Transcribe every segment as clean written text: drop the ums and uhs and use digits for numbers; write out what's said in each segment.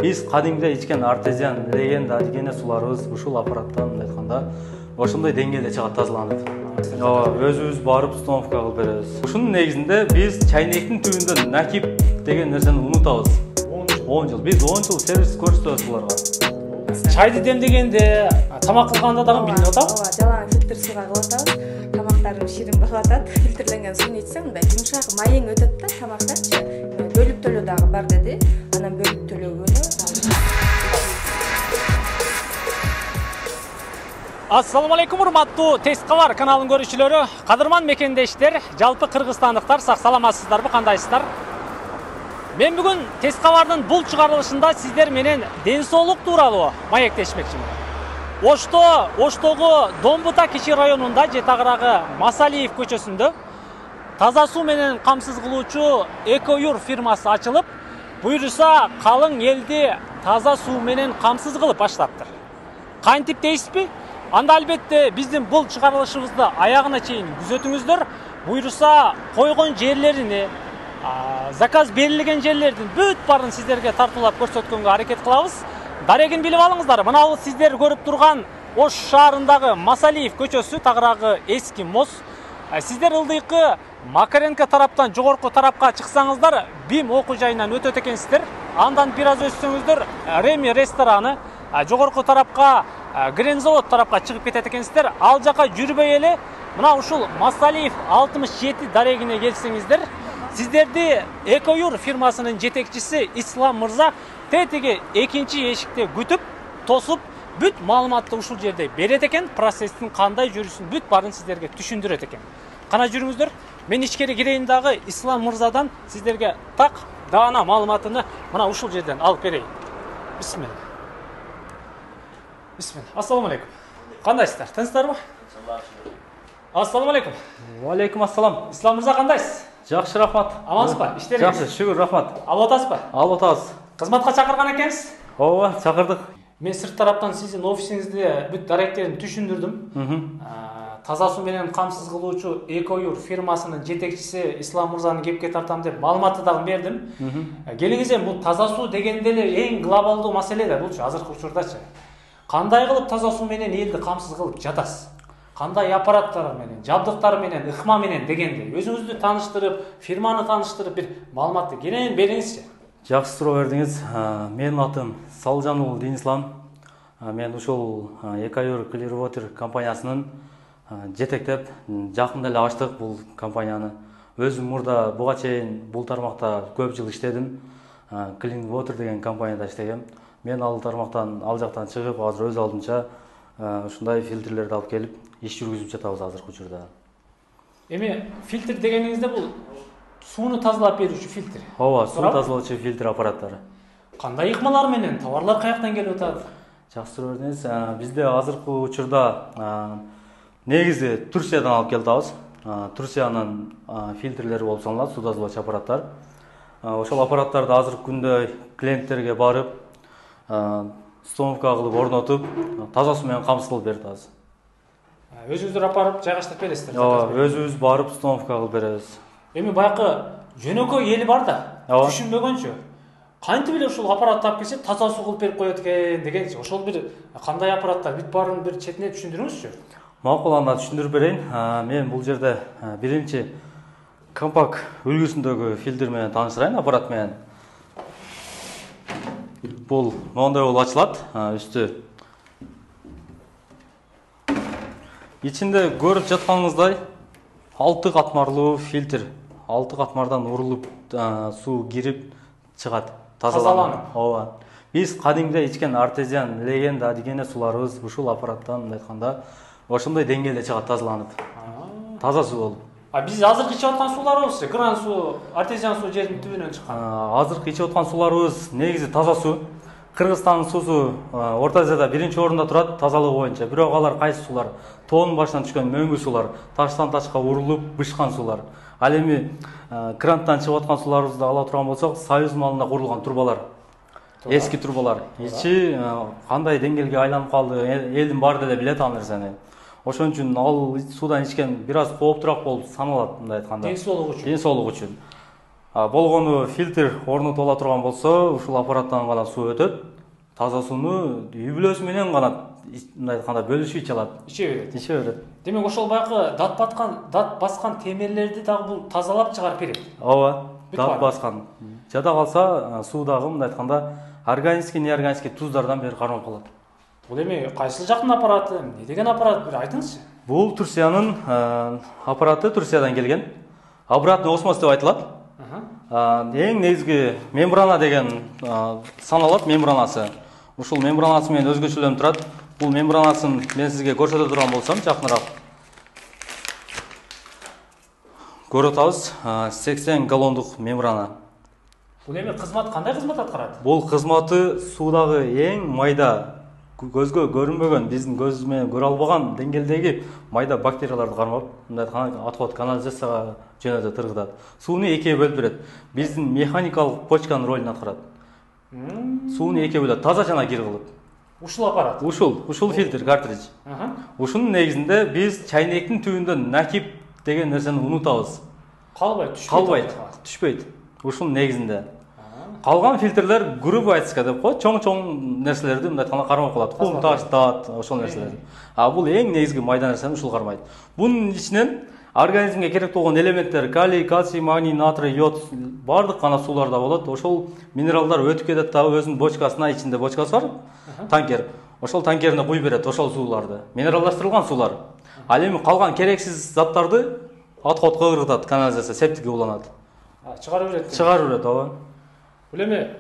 Biz кадимде ичкен артезиан легенда адигене суларыбыз ушул аппараттан мындай айтканда ошондой деңгээлде чыгат, тазаланып. Өзүбүз барып установка кылып беребиз. Ушунун негизинде биз чайнектин түбүндө накип деген нерсени унутабыз. 10 жыл. Биз 10 жыл сервис көрсөтөбүз буларга. Чайды демдегенде, тамак кылганда дагы билип атабыз. Ооба, жалаң фильтр сууга кылып атабыз. Тамактарым ширин болуп атат. Фильтрленген сууну ичсең, мындай жумшак майың өтөт да тамактанчы. Бөлүп төлөө дагы бар деди. Анан бөлүп төлөгөнү. Assalamu alaikum урматтуу Тест кабар каналынын көрүүчүлөрү, кадырман мекендештер, жалпы кыргызстандыктар, сак саламатсыздарбы, кандайсыздар? Мен бүгүн Тест кабардын бул чыгарылышында сиздер менен ден соолук тууралуу маектешмекчимин. Оштогу Домбута кичи районунда же тагыраагы Масалиев көчөсүндө таза суу менен камсыз кылуучу Экоюр фирмасы ачылып, буйруса калың элди таза суу менен камсыз кылып баштаптыр. Кантип дейсизби? Анда албетте биздин бул чыгарылышыбызды аягына чейин күзөтүңүздөр. Буйруса койгон жерлерини, заказ берилген жерлердин бүт баарын сиздерге тартуулап көрсөткөнгө аракет кылабыз. Дарегин билип алыңыздар. Мына сиздер көрүп турган Ош шаарындагы Масалиев көчөсү, тагыраагы эски мост. Сиздер ылдыйкы Макаренко тараптан жогорку тарапка чыксаңыздар, БИМ окуу жайынан өтөт экенсиздер. Андан бир аз өтсөңүздөр Реми рестораны, жогорку тарапка Грензавод тарапка чыгып кетет экенсиздер. Ал жака жүрбөй эле мына ушул Масалиев 67 дарегине келсеңиздер, сиздерди Экоюр фирмасынын жетекчиси Ислам мырза тетиги экинчи эшикте күтүп, тосуп, бүт маалыматты ушул жерде берет экен, процесстин кандай жүрүшүн бүт баарын сиздерге түшүндүрөт экен. Кана жүрүңүздөр. Мен ичкери кирейин дагы Ислам мырзадан сиздерге так даана маалыматыны мына ушул жерден алып берейин. Бисмилла. Ассаламу алейкум. Кандайсыздар? Тынчсыздарбы? Ассаламу алейкум. Ва алейкум ассалам. Ислам мырза кандайсыз? Жакшы, рахмат. Амансызбы? Иштериңиз? Жакшы, шүгүр, рахмат. Алып атасызбы? Алып атабыз. Кызматка чакырган экенсиз? Ооба, чакырдык. Мен сырт тараптан сиздин офисиңизде бүт даректерин түшүндүрдүм. Таза суу менен камсыз кылуучу Экоюр фирмасынын жетекчиси Ислам мырзаны кепке тартам деп маалыматты дагы бердим. Келиңиз эми бул таза суу дегенде эле эң глобалдуу маселе да булчу азыркы учурдачы. Кандай кылып таза суу менен элди камсыз кылып жатасыз? Кандай аппараттар менен, жабдыктар менен, ыкма менен дегенде өзүңүздү тааныштырып, фирманы тааныштырып бир маалыматты кенен бериңизчи. Жакшы суроо бердиңиз. Менин атым Салжан уулу Динислам. Мен ушул Экоюр Clearwater компаниясынын жетектеп, жакында эле ачтык бул компанияны. Өзүм мурда буга чейин бул тармакта көп жыл иштедим. Clearwater деген компанияда иштегем. Мен ал тармактан, ал жактан чыгып, азыр өз алдымча ушундай фильтрлерди алып келип, иш жүргүзүп жатабыз азыркы учурда. Эми фильтр дегениңизде бул сууну тазалап берүүчү фильтр. Ооба, суу тазалоочу фильтр аппараттары. Кандай ыкмалар менен, товарлар каяктан келип атат? Жакшы суроо бердиңиз. Бизде азыркы учурда негизи Турциядан алып келатабыз. Турциянын фильтрлери болуп саналат, суу тазалоочу аппараттар. Ошол аппараттарды азыркы күндө клиенттерге барып, установка кылып орнотуп, таза суу менен камсыз кылып берип атабыз. Өзүңүздөр апарып жайгаштырып бересиздер? Ооба, өзүбүз барып установка кылып беребиз. Эми байкы жөнөкөй эл бар да, түшүнбөгөнчү. Кантип эле ушул аппаратты алып келсе таза суу кылып берип коет экен дегенчи. Ошол бир кандай аппараттар, бүт баарын бир четине түшүндүрүңүзчү. Макул, анда түшүндүрүп берейин. Мен бул жерде биринчи компакт үлгүсүндөгү фильтр менен тааныштырайын, аппарат менен. Бул моундай болуп ачылат, үстү. Ичинде көрүп жатканыңыздай 6 катмарлуу фильтр. 6 катмардан урулуп суу кирип чыгат, тазаланып. Ооба. Биз кадимде ичкен артезиан легенда адигене суларыбыз ушул аппараттан мындай айтканда ошондой деңгээлде чыгат, тазаланып. Таза суу болуп. Биз азыркы ичип аткан сууларыбыз, кран суу, артезиан суу жердин түбүнөн чыккан. Азыркы ичип аткан сууларыбыз негизи таза суу. Кыргызстандын суусу Орто Азияда биринчи орунда турат тазалыгы боюнча. Бирок алар кайсы суулар? Тоонун башынан түшкөн мөңгү суулар, таштан ташка урулуп бышкан суулар. Ал эми кранттан чыгып аткан сууларыбызды ала турган болсок, Союз малында курулган турбалар. Эски турбалар. Ичи кандай деңгээлге айланып калды, элдин баары деле билет ал нерсени. Ошон үчүн ал суудан ичкен бир аз кооптураак болуп саналат, мындай айтканда. Ден соолук үчүн. Ден соолук үчүн. болгону фильтр орнотула турган болсо ушул аппараттан гана суу өтөт. Таза сууну үй бүлөсү менен гана мындай айтканда бөлүшүп иче алат. Иче берет. Демек ошол баягы дат баскан темирлерди дагы бул тазалап чыгарып берет. Ооба, дат баскан. Жада калса суу дагы мындай айтканда органический, неорганический туздардан бери кармап калат. Бул эми кайсыл жактын аппараты, эмне деген аппарат бир айтыңызчы. Бул Турциянын аппараты, Турциядан келген. Обратный осмос деп айтылат. Эң негизги мембрана деген саналат, мембранасы. Ушул мембранасы менен өзгөчөлөнүп турат. Бул мембранасын мен сизге көрсөтө турган болсам, жакыныраак. Көрүп атабыз, 80 галлондук мембрана. Бул эми кызмат кандай кызмат аткарат? Бул кызматы суудагы эң майда, көзгө көрүнбөгөн, биздин көзүбүз менен көрө албаган деңгээлдеги майда бактерияларды кармап, мындай айтканда отход канализацияга жөнөтөт, тыргытат. Сууну экиге бөлүп берет. Биздин механикалык почканын ролун аткарат. Сууну экиге бөлөт, таза жана кир кылып. Ушул аппарат. Ушул фильтр, картридж. Ушунун негизинде биз чайнектин түбүндөн накип деген нерсени унутабыз. Калбайт, түшпөйт. Ушунун негизинде. Калган фильтрлер грубайцка деп коет, чоң нерселерди мындай айтканда кармап калат. Кум, таш, дат, ошол нерселерди. Бул эң негизги майда нерсени ушул кармайт. Бунун ичинен организмге керек болгон элементтер калий, кальций, магний, натрий, йод бардык гана сууларда болот. Ошол минералдар өтүп кетет дагы өзүнүн бочкасына, ичинде бочкасы бар, танкер. Ошол танкерине куюп берет ошол сууларды. Минералдаштырылган суулар. Ал эми калган керексиз заттарды отходко ыргытат, канализация, септикке уланат. Чыгарып берет. Чыгарып берет, ооба. Бул эми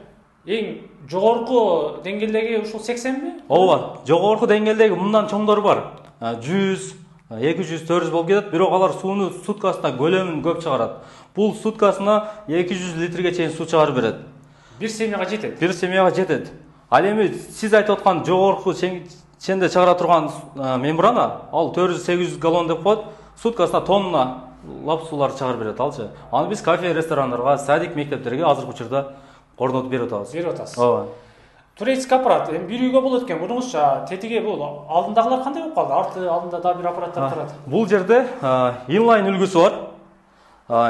эң жогорку деңгээлдеги ушул 80ми? Ооба, жогорку деңгээлдеги мындан чоңдору бар. 100, 200, 400 болуп кетет, бирок алар сууну суткасына көлөмүн көп чыгарат. Бул суткасына 200 литрге чейин суу чыгарып берет. Бир семьяга жетет. Бир семьяга жетет. Ал эми сиз айтып аткан жогорку ченде чыгара турган мембрана, ал 400-800 галлон деп коет, суткасына тонна лап сууларды чыгарып берет алчы. Аны биз кафе, ресторандарга, садик, мектептерге азыркы учурда орнотуп берип атабыз. Берип атасыз. Ооба. Турецкий аппарат, эми бир үйгө болот экен. Мунуңузча тетиги бул алдындагылар кандай болуп калды? Арты алдында да бир аппараттар турат. Бул жерде inline үлгүсү бар.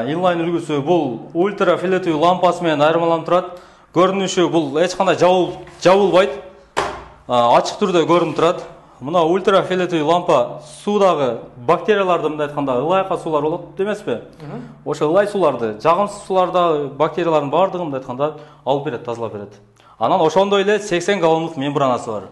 Inline үлгүсү бул ультрафиолеттүү лампасы менен айырмаланып турат. Көрүнүшү бул эч кандай жабылбайт. Ачык түрдө көрүнүп турат. Мына ультрафиолеттүү лампа суудагы бактерияларды мындай айтканда ылайка суулар болот эмеспи? Ошо ылай сууларды, жагымсыз сууларды, бактериялардын баардыгын мындай айтканда алып берет, тазалап берет. Анан ошондой эле 80 галлондук мембранасы бар.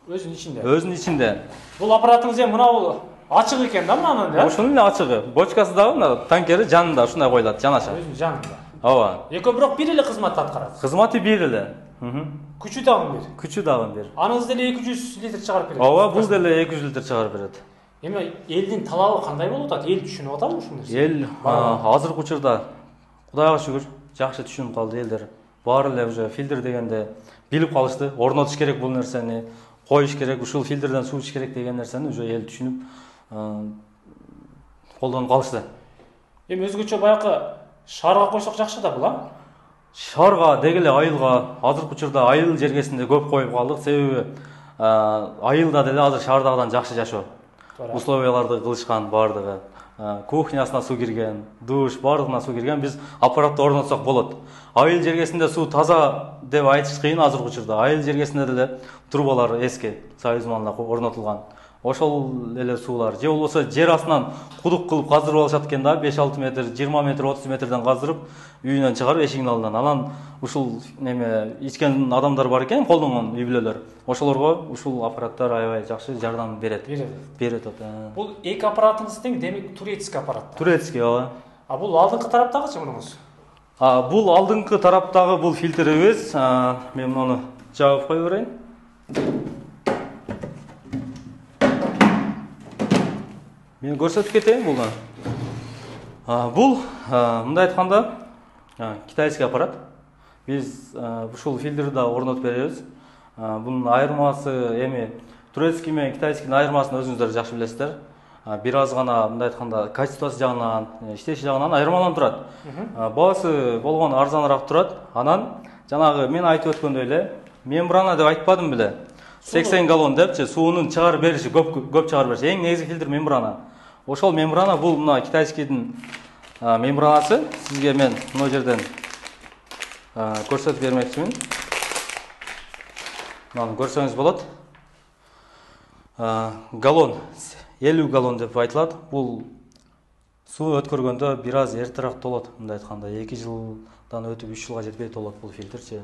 Өзүнүн ичинде. Бул аппаратыңыз эми мына бул ачык экен да мынанын да? Ошонун эле ачыгы. Бочкасы дагы мына танкери жанында ушундай коюлат, жанаша. Өзүнүн жанында. Ооба. Экөө бирок бир эле кызматты аткарат. Кызматы бир эле. Күчү дагы бир. Күчү дагы бир. Аныңыз деле 200 литр чыгарып берет. Ооба, бул деле 200 литр чыгарып берет. Эми элдин талабы кандай болуп атат? Эл түшүнүп атабы ушул нерсени? Эл азыркы учурда Кудайга шүгүр жакшы түшүнүп калды элдер. Баары эле уже фильтр дегенде билип калышты. Орнотуш керек бул нерсени, коюш керек, ушул фильтрден суу ичиш керек деген нерсени уже эл түшүнүп колдонуп калышты. Эми өзгөчө баягы шаарга койсок жакшы да бул, а? Шаарга деги эле айылга азыркы учурда айыл жергесинде көп коюп калдык. Себеби айылда деле азыр шаардагыдан жакшы жашоо. Условияларды кылышкан баардыгы. Кухнясына суу кирген, душ баардыгына суу кирген, биз аппаратты орнотсок болот. Айыл жергесинде суу таза деп айтыш кыйын азыркы учурда. Айыл жергесинде деле трубалар эски, Союз заманында орнотулган. Ошол эле суулар же болбосо жер астынан кудук кылып каздырып алышат экен да, 5-6 метр, 20 метр, 30 метрден каздырып, үйүнөн чыгарып эшигинин алдынан. Анан ушул неме ичкен адамдар бар экен, колдонгон үй бүлөлөр. Ошолорго ушул аппараттар аябай жакшы жардам берет. Берет. Бул эки аппаратыңыз тең, демек турецкий аппарат. Турецкий, ооба. Бул алдыңкы тараптагычы мунуңуз? Бул алдыңкы тараптагы бул фильтрибиз. Мен муну жабып кое берейин. Мен көрсөтүп кетейин буну. Бул мындай айтканда китайский аппарат. Биз ушул фильтрди орнотуп беребиз. Бунун айырмасы эми турецкий менен китайскийдин айырмасын өзүңүздөр жакшы билесиздер. Бир аз гана мындай айтканда качествосы жагынан, иштеши жагынан айырмаланып турат. Баасы болгону арзаныраак турат. Анан жанагы мен айтып өткөндөй эле мембрана деп айтпадым беле. 80 галлон депчи, суунун чыгарып бериши көп чыгарып бериши. Эң негизги фильтр мембрана. Ошол мембрана бул мына китайскийдин мембранасы. Сизге мен мына жерден көрсөтүп бермекчимин. Мына көрсөңүз болот. Галлон 50 галлон деп айтылат. Бул суу өткөргөндө бир аз эртерээк толот. Мындай айтканда 2 жылдан өтүп 3 жылга жетпей толот бул фильтрчи.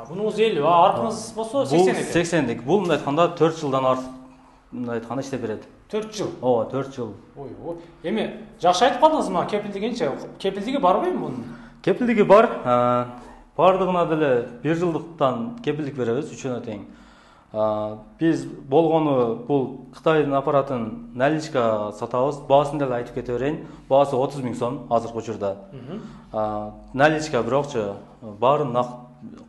Бунуңуз 50, артыңыз болсо 80 экен. Бул 80дик. Бул мындай айтканда 4 жылдан артык мындай айтканда иштеп берет. 4 жыл. Ооба, 4 жыл. Ой. Эми жакшы айтып калдыңыз ма кепилдигинче? Кепилдиги барбы эми бунун? Кепилдиги бар. Бардыгына деле 1 жылдыктан кепилдик беребиз, үчөөнө тең. Биз болгону бул Кытайдын аппаратын наличка сатабыз. Баасын деле айтып кете берейин. Баасы 30 000 сом азыркы учурда. Наличка бирокчу баарын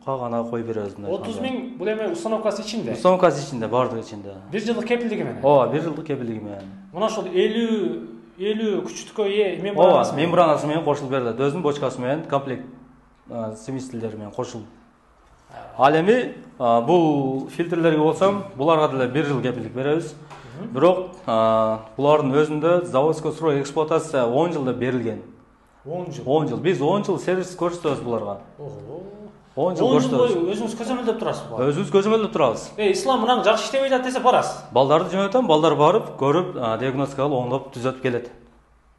кагана коюп беребиз. 30 000 бул эми установкасы ичинде. Установкасы ичинде, баардыгы ичинде. 1 жылдык кепилдиги менен. Ооба, 1 жылдык кепилдиги менен. Мына ошол 50 күчтүккө ээ мембранасы. Ооба, мембранасы менен кошулуп берилет. Өзүнүн бочкасы менен комплект смесителери менен кошулуп. Ал эми бул фильтрлерге болсом, буларга деле 1 жыл кепилдик беребиз. Бирок булардын өзүндө заводской срок эксплуатация 10 жыл деп берилген. 10 жыл. 10 жыл. Биз 10 жыл сервис көрсөтөбүз буларга. 10 жыл көрсөтөбүз. Өзүңүз көзөмөлдөп турасызбы? Өзүбүз көзөмөлдөп турабыз. Ислам мынан жакшы иштебей жатат десе барасыз. Балдарды жөнөтөм, балдар барып, көрүп, диагностика кылып, оңдоп, түзөтүп келет.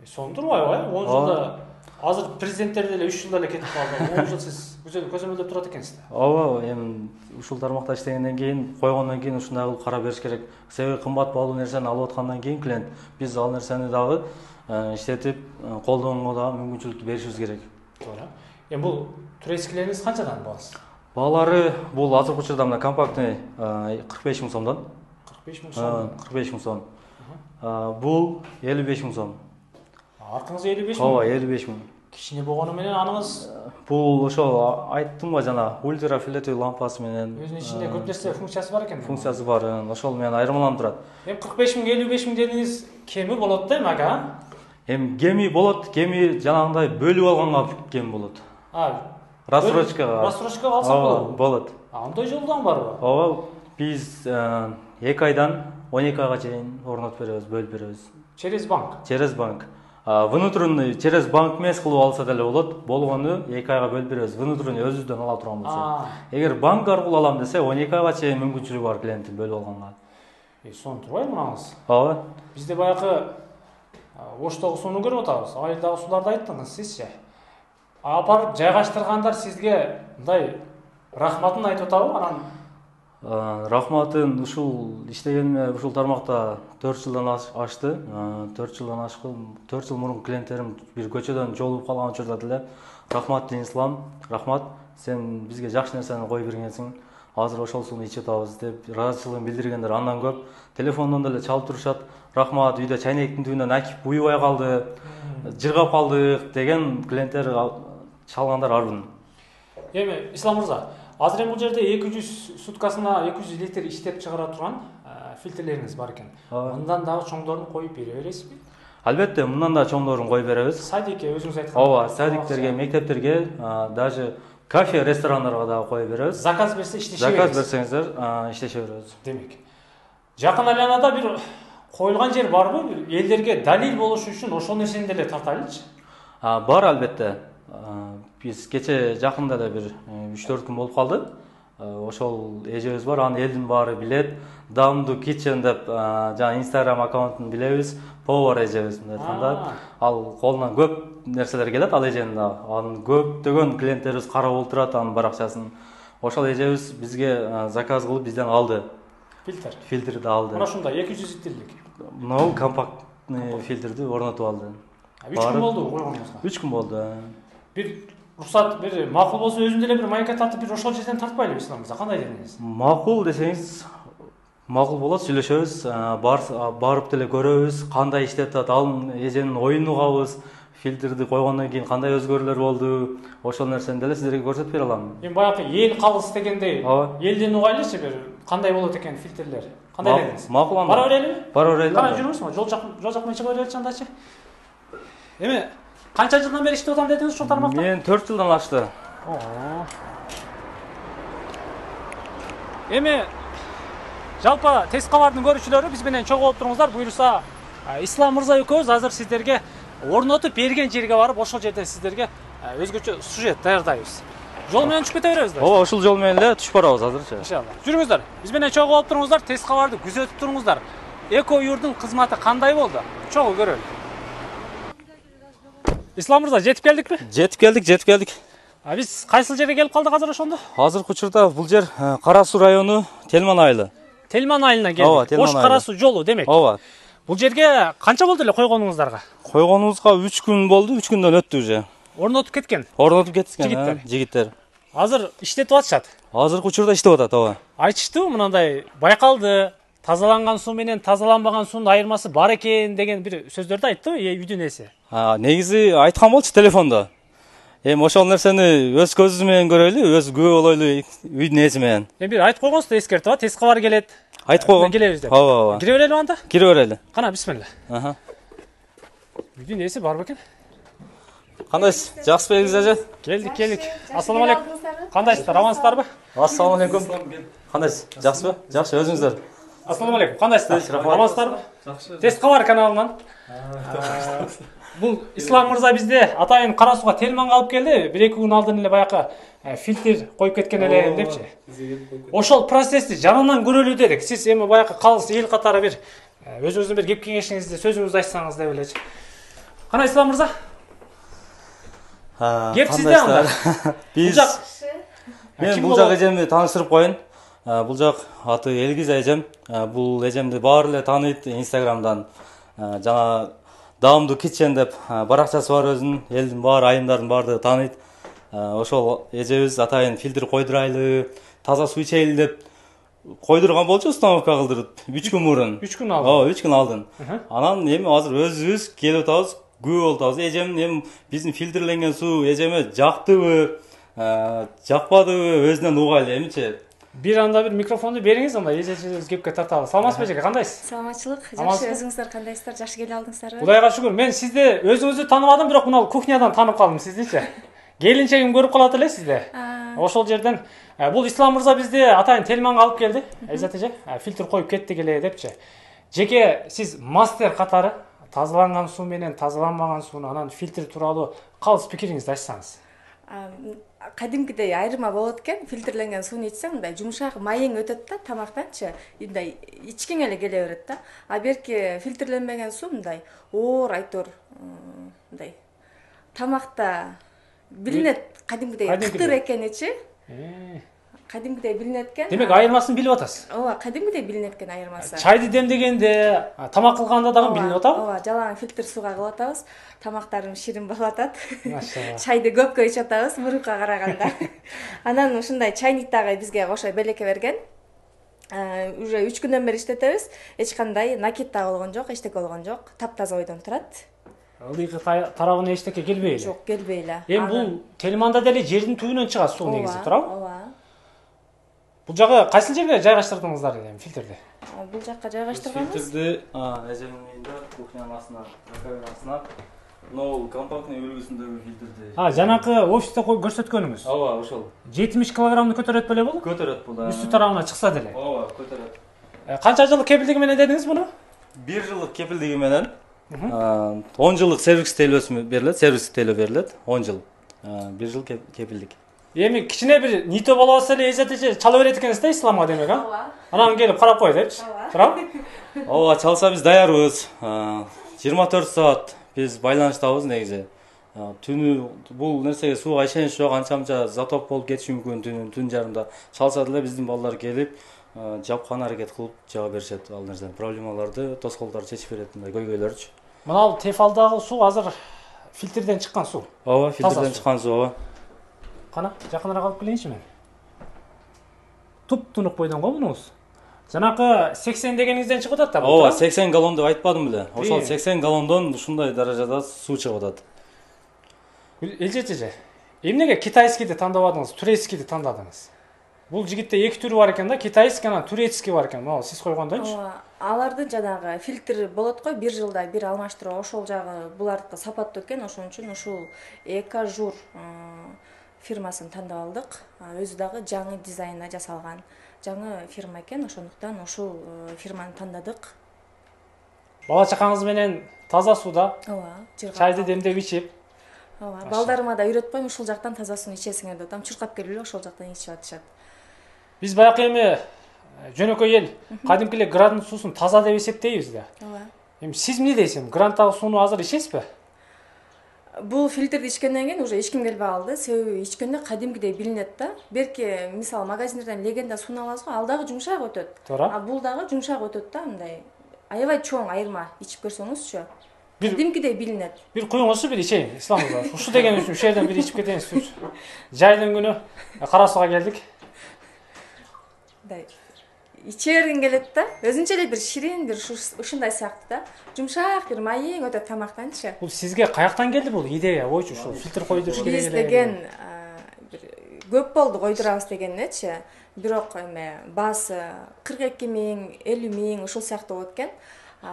Сонун турбайбы? 10 жылда азыр президенттер деле 3 жылда эле кетип калды. 10 жыл сиз көзөмөлдөп турат экенсиз. Ооба, эми ушул тармакта иштегенден кийин, койгондон кийин ушундай кылып карап бериш керек. Себеби кымбат баалуу нерсени алып аткандан кийин клиент биз ал нерсени дагы иштетип, колдонууга дагы мүмкүнчүлүктү беришибиз керек. Туура. Эми бул турецкилериңиз канчадан баасы? Баалары бул азыркы учурда мына компактный 45 000 сомдон. 45 000 сом. 45 000 сом. Бул 55 000 сом. Аркыңыз 55 000? Ооба, 55 000. Кичине болгону менен аныңыз бул ошол айттым го жана ультрафиолетовый лампасы менен. Өзүнүн ичинде көп нерсе функциясы бар экен. Функциясы бар, ошол менен айырмаланып турат. Эми 45 000, 55 000 дедиңиз, кеми болот да эми ага? Эми кеми болот, кеми жанагындай бөлүп алганга кем болот. Рассрочкага. Рассрочкага алсак болот. Болот. Андай жолу дагы барбы? Ооба, биз 2 айдан 12 айга чейин орнотуп беребиз, бөлүп беребиз. Через банк? Через банк. Внутренний через банк эмес кылып алса деле болот. Болгону 2 айга бөлүп беребиз. Внутренний өзүбүздөн ала турган болсо. Эгер банк аркылуу алам десе 12 айга чейин мүмкүнчүлүгү бар клиенттин бөлүп алганга. Сонун турбайбы мынаңыз? Ооба. Бизде баягы Оштогу сууну көрүп атабыз. Айылдагы сууларды айттыңыз сизчи. Апарып жайгаштыргандар сизге мындай рахматын айтып атабы анан? Рахматын ушул иштегениме ушул тармакта 4 жылдан ашты. 4 жылдан ашкы, 4 жыл мурун клиенттерим бир көчөдөн жолугуп калган учурда деле рахмат Денислам, рахмат, сен бизге жакшы нерсени коюп бергенсиң. Азыр ошол сууну ичип атабыз деп ыраазычылыгын билдиргендер андан көп. Телефондон деле чалып турушат. Рахмат, үйдө чайнектин түбүнөн акип уйбай калды, жыргап калдык деген клиенттер чалгандар арбын. Эми Ислам мырза, азыр эми бул жерде 200 суткасына 200 литр иштеп чыгара турган фильтрлериңиз бар экен. Мындан дагы чоңдорун коюп бере бересизби? Албетте, мындан да чоңдорун коюп беребиз. Садикке өзүңүз айткан. Ооба, садиктерге, мектептерге, даже кафе, ресторандарга дагы коюп беребиз. Заказ берсе иштеше беребиз. Заказ берсеңиздер, иштеше беребиз. Демек, жакын айланада бир коюлган жер барбы? Бир элдерге далил болуш үчүн ошол нерсени деле тартайлычы. Бар албетте. Биз кече жакында эле бир 3-4 күн болуп калды. Ошол эжебиз бар, аны элдин баары билет. Дамду Kitchen деп жана Instagram аккаунтун билебиз. Повар эжебиз мындай айтканда. Ал колунан көп нерселер келет ал эженин да. Анын көптөгөн клиенттерибиз карап олтурат анын баракчасын. Ошол эжебиз бизге заказ кылып бизден алды. Фильтрди алды. Мына ушундай 200 литрлик. Мына компактный фильтрди орнотуп алды. 3 күн болду койгонуңузга. 3 күн болду. Бир рухсат, бир макул болсо өзүм деле бир майка тартып бир ошол жерден тартпайлыбы Ислам мырза? Кандай дедиңиз? Макул десеңиз, макул болот, сүйлөшөбүз, барып деле көрөбүз, кандай иштеп атат, ал эженин оюн угабыз, фильтрди койгондон кийин кандай өзгөрүүлөр болду, ошол нерсени деле сиздерге көрсөтүп бере алам. Эми баягы эл калыс дегендей, элден угайлычы бир кандай болот экен фильтрлер? Кандай дедиңиз? Макул анда. Бара берелиби? Бара берели. Кана жүрүңүзбү? Жол жак менен чыга береличи андачы. Эми канча жылдан бери иштеп атам дедиңиз ушул тармакта? Мен 4 жылдан ашты. Эми жалпы тест кабардын көрүүчүлөрү биз менен чогуу болуп туруңуздар. Буюрса Ислам мырза экөөбүз азыр сиздерге орнотуп берген жерге барып ошол жерден сиздерге өзгөчө сюжет даярдайбыз. Жол менен түшүп кете беребиз да. Ооба, ушул жол менен эле түшүп барабыз азырча. Иншалла. Жүрүңүздөр. Биз менен чогуу болуп туруңуздар, тез кабарды күзөтүп туруңуздар. Эко юрдун кызматы кандай болду? Чогуу көрөлү. Ислам мырза, жетип келдикпи? Жетип келдик. Биз кайсыл жерге келип калдык азыр ошондо? Азыркы учурда бул жер Кара Суу району, Телман айылы. Телман айылына Ооба, келдик. Телман Ош айылы. Кара Суу жолу демек. Ооба. Бул жерге канча болду эле койгонуңуздарга? Койгонубузга 3 күн болду, 3 күндөн өттү уже. Орнотуп кеткен. Орнотуп кеткен, Жигиттер. жигиттер. Азыр иштетип атышат. Азыркы учурда иштеп атат, ооба. Айтыштыбы мынандай байкалды, тазаланган суу менен тазаланбаган суунун айырмасы бар экен деген бир сөздөрдү айттыбы үйдүн ээси? Негизи айткан болчу телефондо. Эми ошол нерсени өз көзүбүз менен көрөлү, өз күбө болойлу үйдүн ээси менен. Эми бир айтып койгонсуз да эскертип а, тез кабар келет. Айтып койгон. Келебиз деп. Ооба. Кире берели анда? Кире берели. Кана, бисмилла. Үйдүн ээси бар бекен? Кандайсыз? Жакшы белгиз ажа? Келдик. Ассаламу алейкум. Кандайсыздар, амансыздарбы? Ассаламу алейкум. Кандайсыз? Жакшыбы? Жакшы, өзүңүздөр? Ассаламу алейкум. Кандайсыздар? Амансыздарбы? Жакшы. Тез кабар каналынан. Бул Ислам мырза бизде атайын Кара Сууга Телманга алып келди. 1-2 күн алдын эле баягы фильтр коюп кеткен эле депчи. Ошол процессти жанынан көрөлү дедик. Сиз эми баягы калыс эл катары бир өзүңүздүн бир кеп кеңешиңизди, сөзүңүздү айтсаңыз деп элечи. Кана Ислам мырза? Кеп сизде анда. Биз мен бул жак эжемди тааныштырып коеюн. Бул жак аты Элгиз эжем. Бул эжемди баары эле тааныйт Инстаграмдан. Жана Даамдуу Kitchen деп баракчасы бар өзүнүн, элдин баары, айымдардын баардыгы тааныйт. Ошол эжебиз атайын фильтр койдурайлы, таза суу ичейли деп койдурган болчу, установка кылдырып 3 күн мурун. 3 күн алдын. 3 күн алдын. Анан эми азыр өзүбүз келип атабыз, күбө болуп атабыз. Эжем эми биздин фильтрленген суу эжеме жактыбы, жакпадыбы өзүнөн угайлы эмичи. Бир анда бир микрофонду бериңиз, анда эжечибиз кепке тарталы. Саламатсызбы эжеке, кандайсыз? Саламатчылык, жакшы, өзүңүздөр кандайсыздар? Жакшы келе алдыңыздарбы? Кудайга шүгүр. Мен сизди өзүңүздү тааныбадым, бирок мына кухнядан таанып калдым сиздичи. Келинчегим көрүп калат эле сизди. Ошол жерден бул Ислам мырза бизди атайын Телманга алып келди. Эзат эже, фильтр коюп кеттик эле депчи. Жеке сиз мастер катары тазаланган суу менен тазаланбаган сууну, анан фильтр тууралуу калыс пикириңизди айтсаңыз. Кадимкидей айырма болот экен, фильтрленген сууну ичсең мындай жумшак майың өтөт да тамактанчы, мындай ичкиң эле келе берет да. А берки фильтрленбеген суу мындай оор, айтор мындай тамакта билинет, кадимкидей кытыр экеничи. Кадимкидей билинет экен. Демек айырмасын билип атасыз. Ооба, кадимкидей билинет экен айырмасы. Чайды демдегенде, тамак кылганда дагы билинип атабы? Ооба, жалаң фильтр сууга кылып атабыз. Тамактарым ширин болуп атат. Машалла. Чайды көпкө ичип атабыз мурунка караганда. Анан ушундай чайник дагы бизге кошо белекке берген. Уже 3 күндөн бери иштетебиз. Эч кандай накит да болгон жок, эчтеке болгон жок. Таптаза бойдон турат. Ылдыйкы тарабына эчтеке келбей эле. Жок, келбей эле. Эми бул Телманда деле жердин түбүнөн чыгат суу негизи, туурабы? Ооба. Бул жагы кайсыл жерге жайгаштырдыңыздар эми фильтрди? Бул жакка жайгаштырганбыз. Фильтрди эжемдин үйүндө, кухнянын астына, раковина астына. Могул компактный үлгүсүндөгү фильтрди. Жанакы офисте көрсөткөнүңүз. Ооба, ошол. 70 килограммды көтөрөт беле бул? Көтөрөт бул да. Үстү тарабына чыкса деле. Ооба, көтөрөт. Канча жылдык кепилдиги менен дедиңиз муну? 1 жылдык кепилдиги менен 10 жылдык сервис тейлөөсү берилет, сервис тейлөө берилет, 10 жыл. 1 жыл кепилдик. Эми кичине бир нито боло алса эле эзетече чала берет экенсиз да Исламга демек, а? Ооба. Анан келип карап кой депчи. Туурабы? Ооба, чалса биз даярбыз. 24 саат биз байланыштабыз негизи. Түнү бул нерсеге сууга ишенич жок, анча-мынча затоп болуп кетиши мүмкүн түн жарымда. Чалса деле биздин балдар келип, жапкан аракет кылып жаап беришет ал нерсени. Проблемаларды, тоскоолдорду чечип берет, мындай көйгөйлөрчү. Мына Тефалдагы суу азыр фильтрден чыккан суу. Ооба, фильтрден чыккан суу, ооба. Кана, жакыныраак алып келейинчи мен. Туп-тунук бойдон го мунуңуз. Жанакы 80 дегениңизден чыгып атат да бул. Ооба, 80 галлон деп айтпадым беле. Ошол 80 галлондон ушундай даражада суу чыгып атат. Элжечеже. Эмнеге китайскийди тандабадыңыз, турецкийди тандадыңыз? Бул жигитте эки түрү бар экен да, китайский анан турецкий бар экен. Могу сиз койгондойчу. Ооба, алардын жанагы фильтр болот го, 1 жылда бир алмаштыруу, ошол жагы булардыкы сапаттуу экен, ошон үчүн ушул Экожур фирмасын тандап алдык. Өзү дагы жаңы дизайнда жасалган жаңы фирма экен, ошондуктан ушул фирманы тандадык. Бала чакаңыз менен таза сууда Ооба, чайды демдеп ичип, ооба балдарыма да үйрөтпөйм, ушул жактан таза сууну ичесиңер деп атам, чуркап келип эле ошол жактан ичип атышат. Биз баягы эми жөнөкөй эл кадимки эле крандын суусун таза деп эсептейбиз да. Ооба. Эми сиз эмне дейсиз? Грандтагы сууну азыр ичесизби? Бул фильтрди ичкенден кийин уже ичким келбей калды. Себеби ичкенде кадимкидей билинет да. Берки мисалы магазиндерден легенда сууну алабыз го, ал дагы жумшак өтөт. Туура. А бул дагы жумшак өтөт да, мындай. Аябай чоң айырма ичип көрсөңүзчү. Кадимкидей билинет. Бир куюңузчу, бир ичейин. Ислам мырза. Ушу деген үчүн ушул жерден бир ичип кетейин. Жайдын күнү Кара Сууга келдик. Мындай иче бергим келет да. Өзүнчө эле бир ширин, бир ушундай сыяктуу да. Жумшак, бир майың өтөт тамактанчы. Бул сизге каяктан келди бул идея? Ойчу ушул фильтр койдуруш керек Биз эле. деген бир көп болду койдурабыз дегеннечи. Бирок эме баасы 42 000, 50 000 ушул сыяктуу болот экен.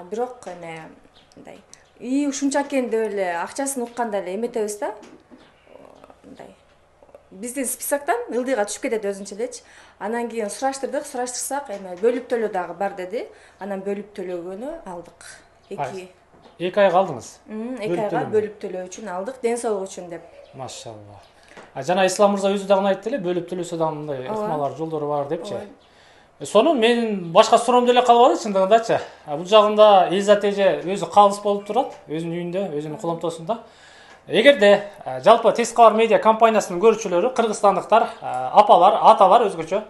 Бирок эме мындай ушунча экен деп эле акчасын укканда эле эметебиз да. Мындай биздин списоктон ылдыйга түшүп кетет өзүнчө элечи. Анан кийин сураштырсак, эме бөлүп төлөө дагы бар деди. Анан бөлүп төлөгөнү алдык. 2 ай калдыңыз. 2 айга бөлүп төлөө үчүн алдык, ден соолук үчүн деп. Машалла. Жана Ислам мырза өзү дагы айтты эле, бөлүп төлөсө дагы мындай ыкмалар, жолдору бар депчи. Сонун менин башка суроом деле калбады чындыгындачы. Бул жагында Элизат эже өзү калыс болуп турат, өзүнүн үйүндө, өзүнүн куломтосунда. Эгерде жалпы Тез кабар медиа компаниясынын көрүүчүлөрү, кыргызстандыктар, апалар, аталар өзгөчө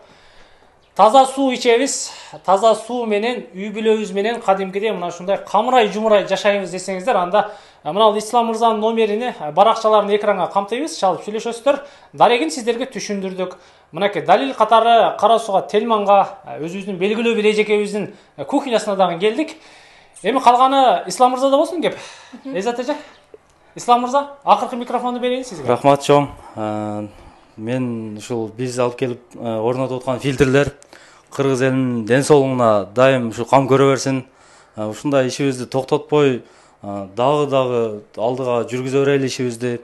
таза суу ичебиз, таза суу менен үй бүлөбүз менен кадимкидей мына ушундай камырай жумурай жашайбыз десеңиздер, анда мына Ислам мырзанын номерини, баракчаларын экранга камтыйбыз, чалып сүйлөшөсүздөр. Дарегин сиздерге түшүндүрдүк. Мынакей далил катары Кара Сууга Телманга, өзүбүздүн белгилүү бир эжекебиздин кухнясына дагы келдик. Эми калганы Ислам мырзада болсун кеп. Элизат эже, Ислам мырза, акыркы микрофонду берейин сизге. Рахмат чоң. Мен ушул биз алып келип орнотуп аткан фильтрлер кыргыз элинин ден соолугуна дайым ушу кам көрө берсин. Ушундай ишибизди токтотпой дагы алдыга жүргүзө берели ишибизди.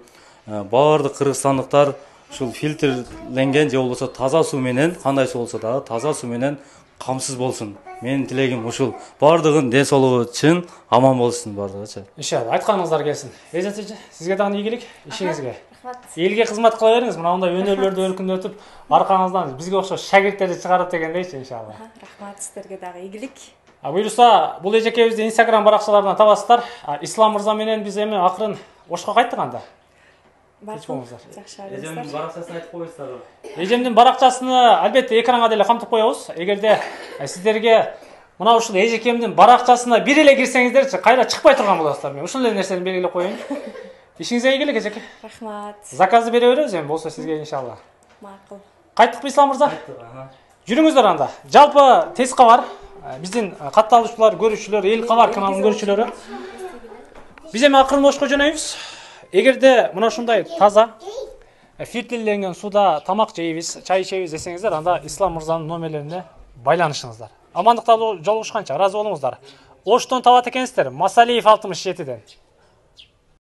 Баардык кыргызстандыктар ушул фильтрленген же болбосо таза суу менен, кандай суу болсо дагы таза суу менен камсыз болсун. Менин тилегим ушул. Баардыгынын ден соолугу үчүн аман болушун баардыгычы. Иншалла, айтканыңыздар келсин. Элизат эже, сизге дагы ийгилик ишиңизге. Рахмат. Элге кызмат кыла бериңиз. Мына мындай өнөрлөрдү өркүндөтүп, аркаңыздан бизге окшош шагирттерди чыгарат дегендейчи иншалла. Рахмат, сиздерге дагы ийгилик. Буюрса, бул эжекебизди Instagram баракчаларынан табасыздар. Ислам мырза менен биз эми акырын Ошко кайттык анда. Жакшы Эжемдин баракчасын айтып коесуздарбы? Эжемдин баракчасыны албетте экранга деле камтып коебуз. Эгерде сиздерге мына ушул эжекемдин баракчасына бир эле кирсеңиздерчи, кайра чыкпай турган болосуздар. Мен ушул эле нерсени белгилеп коеюн. Ишиңизге ийгилик эжеке. Рахмат. Заказды бере беребиз эми болсо сизге иншалла. Макул. Кайттыкпы Ислам мырза? Жүрүңүздөр анда. Жалпы Тез кабар биздин катталуучулар, көрүүчүлөр, Эл кабар каналынын көрүүчүлөрү. Биз эми акырын Ошко жөнөйбүз. Эгерде мына ушундай таза фильтрленген сууда тамак жейбиз, чай ичебиз десеңиздер, анда Ислам мырзанын номерлерине байланышыңыздар. Амандыкта жолугушканча ыраазы болуңуздар. Оштон табат экенсиздер, Масалиев 67-ден.